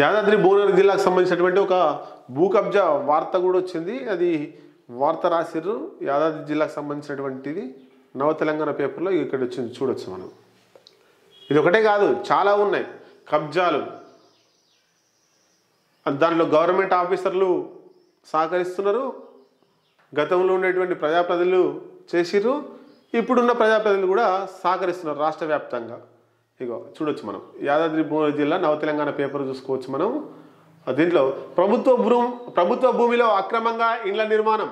యాదాద్రి భువనగిరి జిల్లాకు సంబంధించినటువంటి ఒక భూ కబ్జా వార్త కూడా వచ్చింది. అది వార్త రాసిర్రు యాదాద్రి జిల్లాకు సంబంధించినటువంటిది నవ తెలంగాణ పేపర్లో ఇక్కడ వచ్చింది, చూడొచ్చు మనం. ఇది ఒకటే కాదు, చాలా ఉన్నాయి కబ్జాలు. దాంట్లో గవర్నమెంట్ ఆఫీసర్లు సహకరిస్తున్నారు, గతంలో ఉండేటువంటి ప్రజాప్రతినిధులు చేసిర్రు, ఇప్పుడున్న ప్రజాప్రతినిధులు కూడా సహకరిస్తున్నారు రాష్ట్ర వ్యాప్తంగా. ఇగో చూడొచ్చు మనం, యాదాద్రి భువనగిరి జిల్లా నవ తెలంగాణ పేపర్ చూసుకోవచ్చు మనం. దీంట్లో ప్రభుత్వ భూమిలో అక్రమంగా ఇండ్ల నిర్మాణం,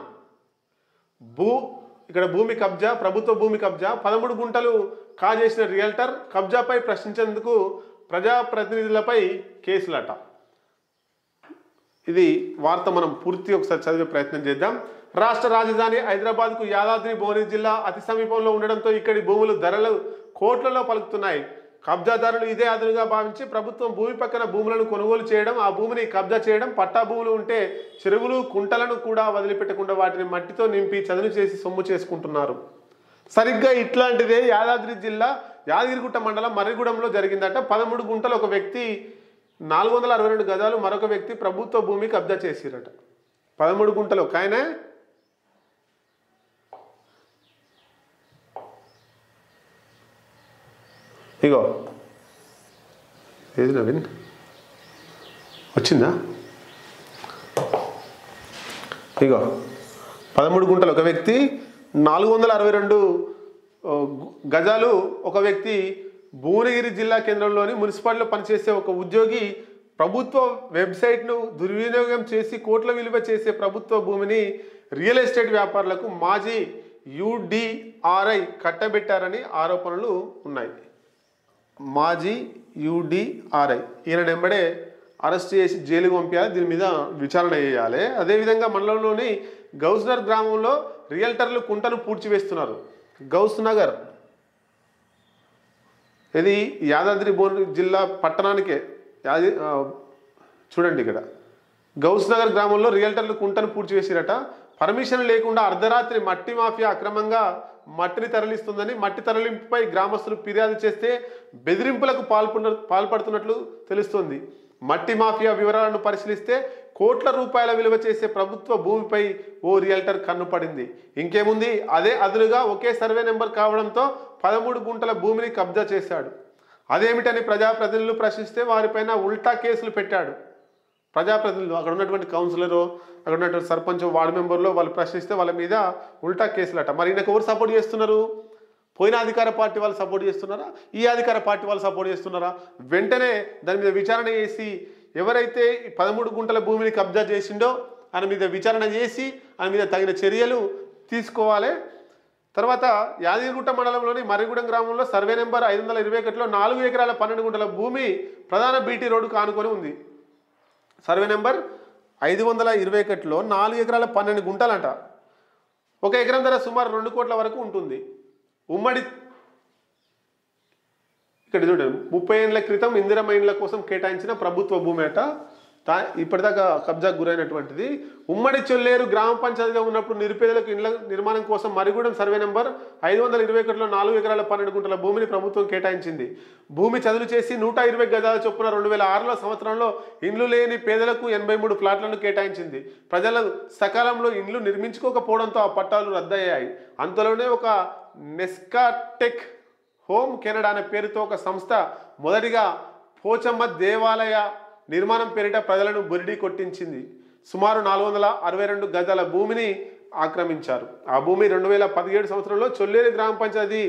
ఇక్కడ భూమి కబ్జా, ప్రభుత్వ భూమి కబ్జా, 13 గుంటలు కాజేసిన రియల్టర్, కబ్జాపై ప్రశ్నించేందుకు ప్రజాప్రతినిధులపై కేసులట. ఇది వార్త మనం పూర్తి ఒకసారి చదివే ప్రయత్నం చేద్దాం. రాష్ట్ర రాజధాని హైదరాబాద్కు యాదాద్రి భువనగిరి జిల్లా అతి సమీపంలో ఉండడంతో ఇక్కడి భూములు ధరలు కోట్లలో పలుకుతున్నాయి. కబ్జాదారులు ఇదే అదునుగా భావించి ప్రభుత్వం భూమి పక్కన భూములను కొనుగోలు చేయడం, ఆ భూమిని కబ్జా చేయడం, పట్టా భూములు ఉంటే చెరువులు కుంటలను కూడా వదిలిపెట్టకుండా వాటిని మట్టితో నింపి చదును చేసి సొమ్ము చేసుకుంటున్నారు. సరిగ్గా ఇట్లాంటిదే యాదాద్రి జిల్లా యాదగిరిగుట్ట మండలం మర్రిగూడెంలో జరిగిందట. 13 గుంటలు ఒక వ్యక్తి, 462 గజాలు మరొక వ్యక్తి ప్రభుత్వ భూమి కబ్జా చేసిరట. 13 గుంటలు ఒక ఆయన, ఇగో ఏది నవీన్ వచ్చిందా, ఇగో 13 గుంటలు ఒక వ్యక్తి, 462 గజాలు ఒక వ్యక్తి. భువనగిరి జిల్లా కేంద్రంలోని మున్సిపాలిటీలో పనిచేసే ఒక ఉద్యోగి ప్రభుత్వ వెబ్సైట్ను దుర్వినియోగం చేసి కోట్ల విలువ చేసే ప్రభుత్వ భూమిని రియల్ ఎస్టేట్ వ్యాపారులకు మాజీ యుడిఆర్ఐ కట్టబెట్టారని ఆరోపణలు ఉన్నాయి. మాజీ యుడిఆర్ఐ ఈయన నెంబడే అరెస్ట్ చేసి జైలుకు పంపించాలి, దీని మీద విచారణ చేయాలి. అదేవిధంగా మండలంలోని గౌస్నగర్ గ్రామంలో రియల్టర్లు కుంటను పూడ్చివేస్తున్నారు. గౌస్ నగర్ ఇది యాదాద్రి భువనగిరి జిల్లా పట్టణానికే. చూడండి ఇక్కడ గౌస్ నగర్ గ్రామంలో రియల్టర్లు కుంటను పూడ్చివేసిరట. పర్మిషన్ లేకుండా అర్ధరాత్రి మట్టి మాఫియా అక్రమంగా మట్టిని తరలిస్తుందని, మట్టి తరలింపుపై గ్రామస్తులు ఫిర్యాదు చేస్తే బెదిరింపులకు పాల్పడుతున్నట్లు తెలుస్తోంది. మట్టి మాఫియా వివరాలను పరిశీలిస్తే కోట్ల రూపాయల విలువ చేసే ప్రభుత్వ భూమిపై ఓ రియల్టర్ కన్నుపడింది. ఇంకేముంది, అదే అదునుగా ఒకే సర్వే నెంబర్ కావడంతో 13 గుంటల భూమిని కబ్జా చేశాడు. అదేమిటని ప్రజాప్రతినిధులు ప్రశ్నిస్తే వారిపైన ఉల్టా కేసులు పెట్టాడు. ప్రజాప్రతినిధులు, అక్కడ ఉన్నటువంటి కౌన్సిలరు, అక్కడ ఉన్నటువంటి సర్పంచ్, వార్డు మెంబర్లో వాళ్ళు ప్రశ్నిస్తే వాళ్ళ మీద ఉల్టా కేసులట. మరి ఈయనకు ఎవరు సపోర్ట్ చేస్తున్నారు? పోయిన అధికార పార్టీ వాళ్ళు సపోర్ట్ చేస్తున్నారా, ఈ అధికార పార్టీ వాళ్ళు సపోర్ట్ చేస్తున్నారా? వెంటనే దాని మీద విచారణ చేసి ఎవరైతే 13 గుంటల భూమిని కబ్జా చేసిండో ఆయన మీద విచారణ చేసి ఆయన మీద తగిన చర్యలు తీసుకోవాలి. తర్వాత యాదగిరిగుట్ట మండలంలోని మర్రిగూడెం గ్రామంలో సర్వే నెంబర్ 521లో 4 ఎకరాల 12 గుంటల భూమి ప్రధాన బీటీ రోడ్డుకు ఆనుకొని ఉంది. సర్వే నెంబర్ 521లో 4 ఎకరాల 12 గుంటలంట. ఒక ఎకరం ధర సుమారు 2 కోట్ల వరకు ఉంటుంది. ఉమ్మడి ఇక్కడ చూడండి, 30 ఏళ్ల క్రితం ఇందిరమ్మ ఇండ్ల కోసం కేటాయించిన ప్రభుత్వ భూమి అట, ఇప్పటిదాకా కబ్జాకు గురైనటువంటిది. ఉమ్మడి చొల్లేరు గ్రామ పంచాయతీగా ఉన్నప్పుడు నిరుపేదలకు ఇండ్ల నిర్మాణం కోసం మర్రిగూడెం సర్వే నెంబర్ 521లో 4 ఎకరాల 12 గుంటల భూమిని ప్రభుత్వం కేటాయించింది. భూమి చదును చేసి 120 గజాల చొప్పున 2006లో సంవత్సరంలో ఇండ్లు లేని పేదలకు 83 ఫ్లాట్లను కేటాయించింది. ప్రజలు సకాలంలో ఇండ్లు నిర్మించుకోకపోవడంతో ఆ పట్టాలు రద్దయ్యాయి. అంతలోనే ఒక నెస్కాటెక్ హోమ్ కెనడా అనే పేరుతో ఒక సంస్థ మొదటిగా పోచమ్మ దేవాలయ నిర్మాణం పేరిట ప్రజలను బురిడి కొట్టించింది. సుమారు 462 గజాల భూమిని ఆక్రమించారు. ఆ భూమి 2017 సంవత్సరంలో చొల్లేరు గ్రామ పంచాయతీ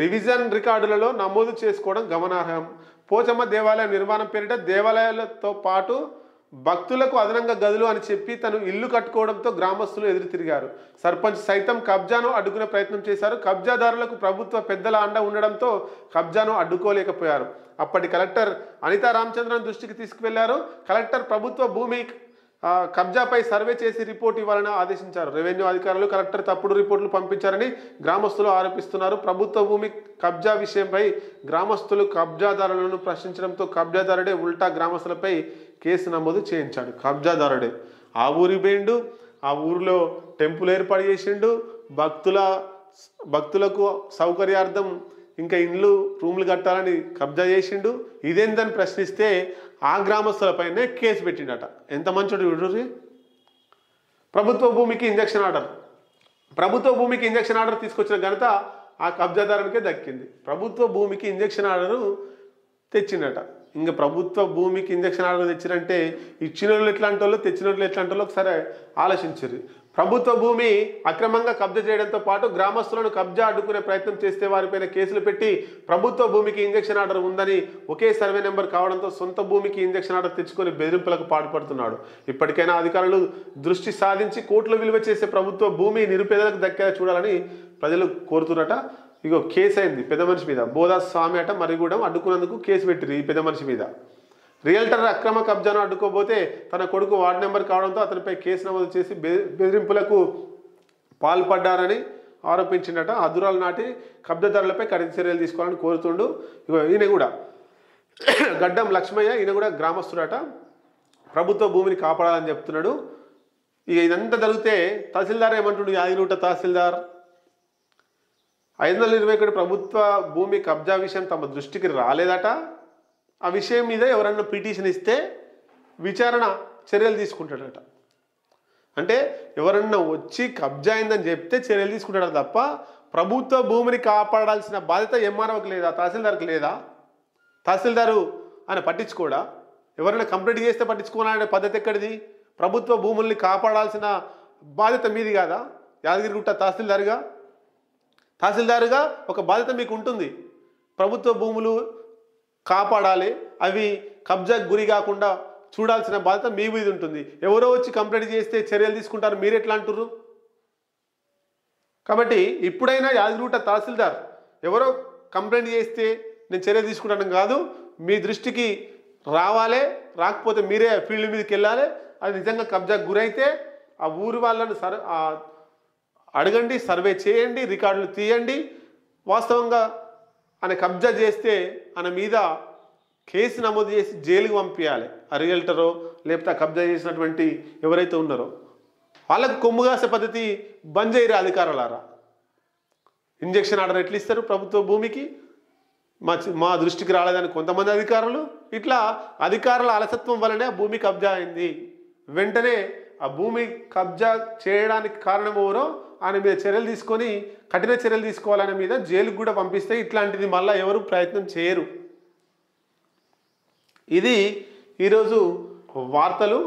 రివిజన్ రికార్డులలో నమోదు చేసుకోవడం గమనార్హం. పోచమ్మ దేవాలయం నిర్మాణం పేరిట దేవాలయాలతో పాటు భక్తులకు అదనంగా గదులు అని చెప్పి తను ఇల్లు కట్టుకోవడంతో గ్రామస్తులు ఎదురు తిరిగారు. సర్పంచ్ సైతం కబ్జాను అడ్డుకునే ప్రయత్నం చేశారు. కబ్జాదారులకు ప్రభుత్వ పెద్దల అండ ఉండడంతో కబ్జాను అడ్డుకోలేకపోయారు. అప్పటి కలెక్టర్ అనితా రామచంద్రన్ దృష్టికి తీసుకువెళ్లారు. కలెక్టర్ ప్రభుత్వ భూమి కబ్జాపై సర్వే చేసి రిపోర్ట్ ఇవ్వాలని ఆదేశించారు. రెవెన్యూ అధికారులు కలెక్టర్ తప్పుడు రిపోర్టులు పంపించారని గ్రామస్తులు ఆరోపిస్తున్నారు. ప్రభుత్వ భూమి కబ్జా విషయంపై గ్రామస్తులు కబ్జాదారులను ప్రశ్నించడంతో కబ్జాదారుడే ఉల్టా గ్రామస్తులపై కేసు నమోదు చేయించాడు. కబ్జాదారుడే ఆ ఊరి పోయిండు, ఆ ఊరిలో టెంపుల్ ఏర్పాటు చేసిండు, భక్తులకు సౌకర్యార్థం ఇంకా ఇండ్లు రూములు కట్టాలని కబ్జా చేసిండు. ఇదేందని ప్రశ్నిస్తే ఆ గ్రామస్తులపైనే కేసు పెట్టిండట. ఎంత మంచోడు చూడుర్రి. ప్రభుత్వ భూమికి ఇంజక్షన్ ఆర్డర్. ప్రభుత్వ భూమికి ఇంజక్షన్ ఆర్డర్ తీసుకొచ్చిన ఘనత ఆ కబ్జాదారునికే దక్కింది. ప్రభుత్వ భూమికి ఇంజక్షన్ ఆర్డరు తెచ్చిండట. ఇంకా ప్రభుత్వ భూమికి ఇంజక్షన్ ఆర్డర్ తెచ్చినంటే ఇచ్చిన వాళ్ళు ఎట్లాంటి వాళ్ళు, తెచ్చిన వాళ్ళు ఎట్లాంటి వాళ్ళు ఒకసారి ఆలోచించారు. ప్రభుత్వ భూమి అక్రమంగా కబ్జా చేయడంతో పాటు గ్రామస్తులను కబ్జా అడ్డుకునే ప్రయత్నం చేస్తే వారిపైన కేసులు పెట్టి ప్రభుత్వ భూమికి ఇంజక్షన్ ఆర్డర్ ఉందని ఒకే సర్వే నెంబర్ కావడంతో సొంత భూమికి ఇంజక్షన్ ఆర్డర్ తెచ్చుకొని బెదిరింపులకు పాటుపడుతున్నాడు. ఇప్పటికైనా అధికారులు దృష్టి సాధించి కోట్ల విలువ చేసే ప్రభుత్వ భూమి నిరుపేదలకు దక్కేలా చూడాలని ప్రజలు కోరుతున్నట. ఇగో కేసు అయింది పెద్ద మనిషి మీద. బోదా స్వామి అట మరిగూడెం అడ్డుకున్నందుకు కేసు పెట్టిరు ఈ పెద్ద మనిషి మీద. రియల్టర్ అక్రమ కబ్జాను అడ్డుకోబోతే తన కొడుకు వార్డు నెంబర్ కావడంతో అతనిపై కేసు నమోదు చేసి బెదిరింపులకు పాల్పడ్డారని ఆరోపించిందట. హద్దురాలు నాటి కబ్జాదారులపై కఠిన చర్యలు తీసుకోవాలని కోరుతుండు. ఈయన కూడా గడ్డం లక్ష్మయ్య, ఈయన కూడా గ్రామస్తుడట. ప్రభుత్వ భూమిని కాపాడాలని చెప్తున్నాడు. ఇక ఇదంతా జరిగితే తహసీల్దార్ ఏమంటుండు, యాదగిరిగుట్ట తహసీల్దార్ 521 ప్రభుత్వ భూమి కబ్జా విషయం తమ దృష్టికి రాలేదట. ఆ విషయం మీద ఎవరన్నా పిటిషన్ ఇస్తే విచారణ చర్యలు తీసుకుంటాడట. అంటే ఎవరన్నా వచ్చి కబ్జా అయిందని చెప్తే చర్యలు తీసుకుంటాడు తప్ప ప్రభుత్వ భూమిని కాపాడాల్సిన బాధ్యత ఎంఆర్ఓకి లేదా, తహసీల్దార్కి లేదా? తహసీల్దారు ఆయన పట్టించుకోడా? ఎవరైనా కంప్లైంట్ చేస్తే పట్టించుకోవాలనే పద్ధతి ఎక్కడిది? ప్రభుత్వ భూముల్ని కాపాడాల్సిన బాధ్యత మీది కాదా? యాదగిరిగుట్ట తహసీల్దారుగా ఒక బాధ్యత మీకు ఉంటుంది. ప్రభుత్వ భూములు కాపాడాలి, అవి కబ్జాకు గురి కాకుండా చూడాల్సిన బాధ్యత మీ మీద ఉంటుంది. ఎవరో వచ్చి కంప్లైంట్ చేస్తే చర్యలు తీసుకుంటారు, మీరు ఎట్లా అంటుర్రు? కాబట్టి ఇప్పుడైనా యాదగిరిగుట్ట తహసీల్దార్ ఎవరో కంప్లైంట్ చేస్తే నేను చర్యలు తీసుకుంటాను కాదు, మీ దృష్టికి రావాలి. రాకపోతే మీరే ఫీల్డ్ మీదకి వెళ్ళాలి. అది నిజంగా కబ్జాకు గురైతే ఆ ఊరి వాళ్ళను అడగండి, సర్వే చేయండి, రికార్డులు తీయండి. వాస్తవంగా ఆయన కబ్జా చేస్తే ఆయన మీద కేసు నమోదు చేసి జైలుకి పంపించాలి. ఆ రియల్టరో లేకపోతే ఆ కబ్జా చేసినటువంటి ఎవరైతే ఉన్నారో వాళ్ళకు కొమ్ముగాసే పద్ధతి బంద్ చేయరు అధికారులారా. ఇంజక్షన్ ఆర్డర్ ఎట్లా ఇస్తారు ప్రభుత్వ భూమికి? మా దృష్టికి రాలేదని కొంతమంది అధికారులు, ఇట్లా అధికారుల అలసత్వం వల్లనే ఆ భూమి కబ్జా అయింది. వెంటనే ఆ భూమి కబ్జా చేయడానికి కారణం ఎవరో ఆయన మీద చర్యలు తీసుకొని కఠిన చర్యలు తీసుకోవాలనే మీద జైలుకు కూడా పంపిస్తే ఇట్లాంటిది మళ్ళీ ఎవరు ప్రయత్నం చేయరు. ఇది ఈరోజు వార్తలు.